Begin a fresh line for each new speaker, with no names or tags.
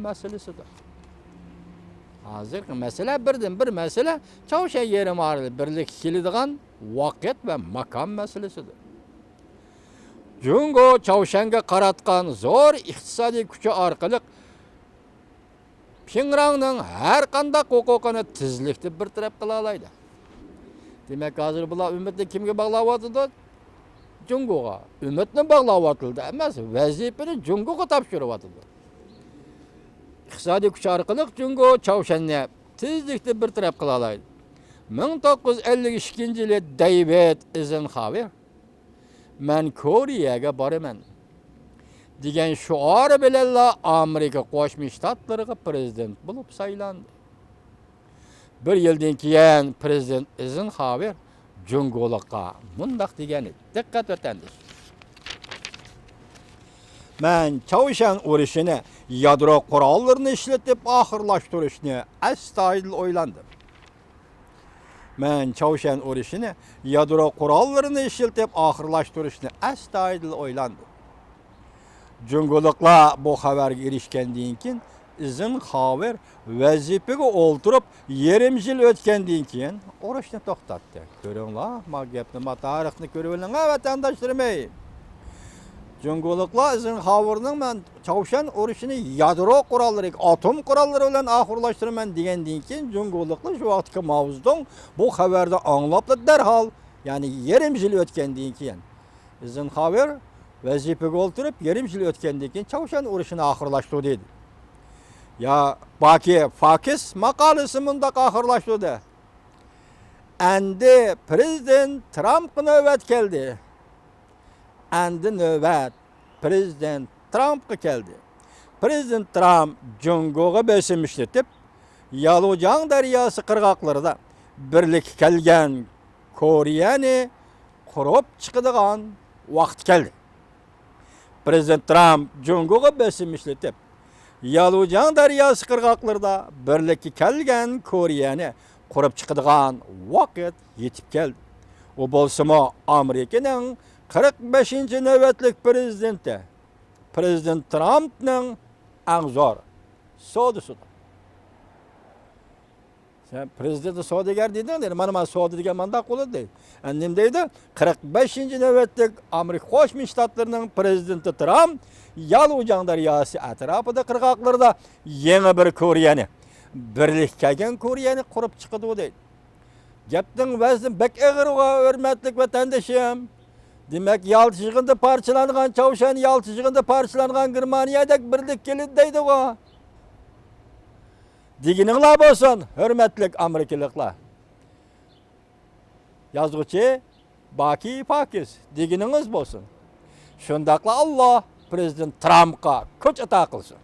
meselesidir. Hazır mesele birden bir mesele Çavuşan yerim arasında birlik keladigan vaqt ve makam meselesidir. Jungo Çavuşanga qaratgan zo'r iqtisodiy kuchi orqali Pingrangning har qanday huquqini tezlikda bartaraf qila oladi. Demak, hozir bular umidni kimga bog'layapti? Jungoga. Umidni bog'layapti emas, vazifani Jungoga topshiryapti. İqtisodiy kuch orqali Jungo Çavuşanni tezlikda bartaraf qila oladi. 1952-yili David Eisenhower "Men Koreyaga boraman" degan shuori bilan Amerika Qo'shma Shtatlariga prezident bo'lib saylandi. Bir yildan keyin prezident Eisenhower Jungolikqa mundaq degan edi. Diqqat o'tandiz. "Men Çavuşan urushini yadro qurollarini ishlatib oxirlashtirishni astoydil o'ylandim. Men Çavuşan urushini yadro qurollarini ishlatib oxirlashtirishni astoydil o'ylandim. Jungoliklar bu xabarga erishgandan keyin Eisenhower vazifaga o'ltirib, yarim yil o'tgandan keyin urushni to'xtatdi. Ko'ringlar, ma gapni, ma tarixni ko'rib oling, vatandoshlarim. Jungoliklar Eisenhowerning "men Çavuşan urushini yadro qurollari, atom qurollari bilan oxirlashtiraman" degandan keyin Jungoliklar shu vaqtga mavzudan bu xabarni anglablar darhol, ya'ni yarim yil o'tgandan keyin Eisenhower vazifaga o'ltirib, yarim yil o'tgandan keyin Çavuşan urushini oxirlashtirdi dedi. Ya Baki Fakis maqolasi mundaq oxirlashtirdi. Endi prezident Trumpga navbat keldi. Endi navbat prezident Trumpga keldi. Prezident Trump Jungoga bosim ishlatib, Yalujang daryosi qirg'oqlarida birlik kelgan Koreyani qurib chiqadigan vaqt keldi. Prezident Trump Jungoga bosim ishlatib, Yalujang daryosi qirg'oqlarida birlikka kelgan Koreyani qurib chiqadigan vaqt yetib keldi. U bo'lsa-mu Amerikaning 45-navbatlik prezidenti Prezident Trumpning eng zo'r savdosidir. Sen prezidenti savdogar deding, mana savdo degan mandaq bo'ladi deydi. Nima deydi? 45-navbatlik Amerika Qo'shma Shtatlarining prezidenti Trump Yalujang daryosi atrofida qirg'oqlarda yangi bir Koreyani, birlik kelgan Koreyani qurib chiqadi deydi. Gapning vazni bek og'irga, hurmatli vatandoshim. Demak, yalti yig'inda parchalangan Çavuşan, yalti yig'inda parchalangan Germaniyadagi birlik keladi deydi u. Degininglar bo'lsin, hurmatli Amerikaliklar. Yozuvchi Baki Fakis, deginingiz bo'lsin. Shundaqla Alloh prezident Trumpga kuch ato qilsin.